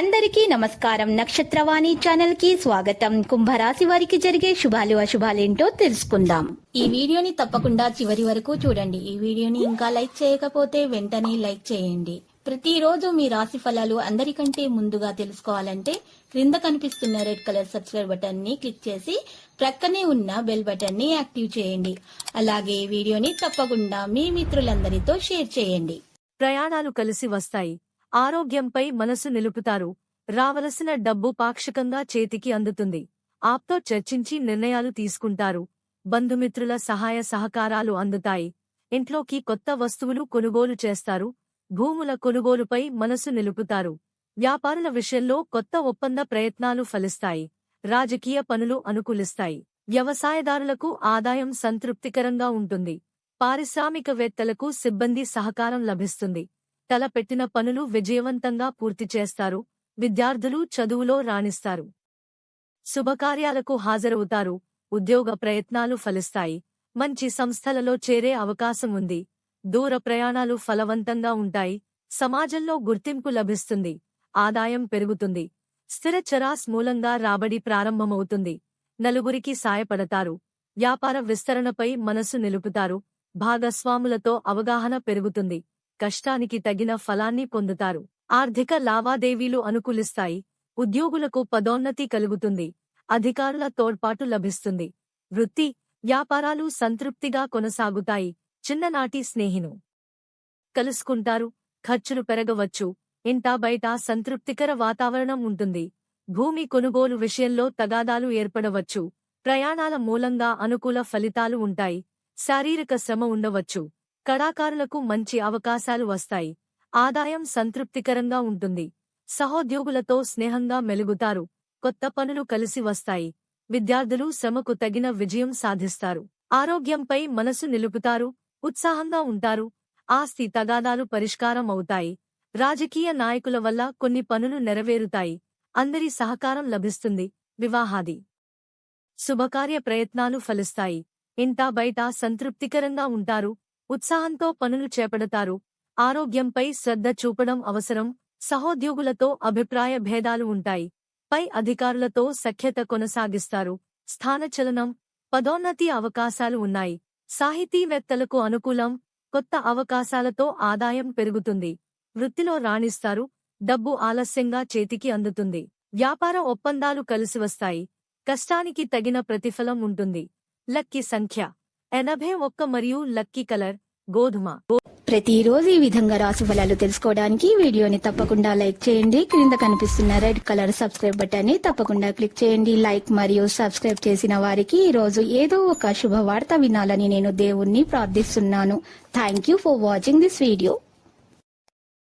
అందరికీ నమస్కారం. నక్షత్రవాణి ఛానల్ కి స్వాగతం. కుంభరాశి వారికి జరిగే శుభాలు అశుభాలేంటో తెలుసుకుందాం. ఈ వీడియోని తప్పకుండా చివరి వరకు చూడండి. ఈ వీడియోని ఇంకా లైక్ చేయకపోతే వెంటనే లైక్ చేయండి. ప్రతిరోజు మీ రాశి ఫలాలు అందరికంటే ముందుగా తెలుసుకోవాలంటే క్రింద కనిపిస్తున్న రెడ్ కలర్ సబ్స్క్రైబ్ బటన్ ని క్లిక్ చేసి ప్రక్కనే ఉన్న బెల్ బటన్ ని యాక్టివ్ చేయండి. అలాగే వీడియోని తప్పకుండా మీ మిత్రులందరితో షేర్ చేయండి. ప్రయాణాలు కలిసి వస్తాయి. ఆరోగ్యంపై మనసు నిలుపుతారు. రావలసిన డబ్బు పాక్షికంగా చేతికి అందుతుంది. ఆప్తో చర్చించి నిర్ణయాలు తీసుకుంటారు. బంధుమిత్రుల సహాయ సహకారాలు అందుతాయి. ఇంట్లోకి కొత్త వస్తువులు కొనుగోలు చేస్తారు. భూముల కొనుగోలుపై మనసు నిలుపుతారు. వ్యాపారుల విషయంలో కొత్త ఒప్పంద ప్రయత్నాలు ఫలిస్తాయి. రాజకీయ పనులు అనుకూలిస్తాయి. వ్యవసాయదారులకు ఆదాయం సంతృప్తికరంగా ఉంటుంది. పారిశ్రామికవేత్తలకు సిబ్బంది సహకారం లభిస్తుంది. తలపెట్టిన పనులు విజయవంతంగా పూర్తి చేస్తారు. విద్యార్థులు చదువులో రాణిస్తారు. శుభకార్యాలకు హాజరవుతారు. ఉద్యోగ ప్రయత్నాలు ఫలిస్తాయి. మంచి సంస్థలలో చేరే అవకాశం ఉంది. దూర ప్రయాణాలు ఫలవంతంగా ఉంటాయి. సమాజంలో గుర్తింపు లభిస్తుంది. ఆదాయం పెరుగుతుంది. స్థిర చరాస్ మూలంగా రాబడి ప్రారంభమవుతుంది. నలుగురికి సాయపడతారు. వ్యాపార విస్తరణపై మనసు నిలుపుతారు. భాగస్వాములతో అవగాహన పెరుగుతుంది. కష్టానికి తగిన ఫలాన్ని పొందుతారు. ఆర్థిక లావాదేవీలు అనుకూలిస్తాయి. ఉద్యోగులకు పదోన్నతి కలుగుతుంది. అధికారుల తోడ్పాటు లభిస్తుంది. వృత్తి, వ్యాపారాలు సంతృప్తిగా కొనసాగుతాయి. చిన్ననాటి స్నేహిను కలుసుకుంటారు. ఖర్చులు పెరగవచ్చు. ఇంటా బయట సంతృప్తికర వాతావరణం ఉంటుంది. భూమి కొనుగోలు విషయంలో తగాదాలు ఏర్పడవచ్చు. ప్రయాణాల మూలంగా అనుకూల ఫలితాలు ఉంటాయి. శారీరక శ్రమ ఉండవచ్చు. కళాకారులకు మంచి అవకాశాలు వస్తాయి. ఆదాయం సంతృప్తికరంగా ఉంటుంది. సహోద్యోగులతో స్నేహంగా మెలుగుతారు. కొత్త పనులు కలిసి వస్తాయి. విద్యార్థులు శ్రమకు తగిన విజయం సాధిస్తారు. ఆరోగ్యంపై మనసు నిలుపుతారు. ఉత్సాహంగా ఉంటారు. ఆస్తి తగాదాలు పరిష్కారం అవుతాయి. రాజకీయ నాయకుల వల్ల కొన్ని పనులు నెరవేరుతాయి. అందరి సహకారం లభిస్తుంది. వివాహాది శుభకార్య ప్రయత్నాలు ఫలిస్తాయి. ఇంటా బయట సంతృప్తికరంగా ఉంటారు. ఉత్సాహంతో పనులు చేపడతారు. ఆరోగ్యంపై శ్రద్ధ చూపడం అవసరం. సహోద్యోగులతో అభిప్రాయ భేదాలు ఉంటాయి. పై అధికారులతో సఖ్యత కొనసాగిస్తారు. స్థానచలనం, పదోన్నతి అవకాశాలు ఉన్నాయి. సాహితీవేత్తలకు అనుకూలం. కొత్త అవకాశాలతో ఆదాయం పెరుగుతుంది. వృత్తిలో రాణిస్తారు. డబ్బు ఆలస్యంగా చేతికి అందుతుంది. వ్యాపార ఒప్పందాలు కలిసివస్తాయి. కష్టానికి తగిన ప్రతిఫలం ఉంటుంది. లక్కీ సంఖ్య 81 మరియు లక్కీ కలర్ గోధుమ. ప్రతిరోజు ఈ విధంగా రాశి ఫలాలు తెలుసుకోవడానికి వీడియోని తప్పకుండా లైక్ చేయండి. క్రింద కనిపిస్తున్న రెడ్ కలర్ సబ్స్క్రైబ్ బటన్ ని తప్పకుండా క్లిక్ చేయండి. లైక్ మరియు సబ్స్క్రైబ్ చేసిన వారికి ఈ రోజు ఏదో ఒక శుభవార్త వినాలని నేను దేవుణ్ణి ప్రార్థిస్తున్నాను. Thank you for watching this video.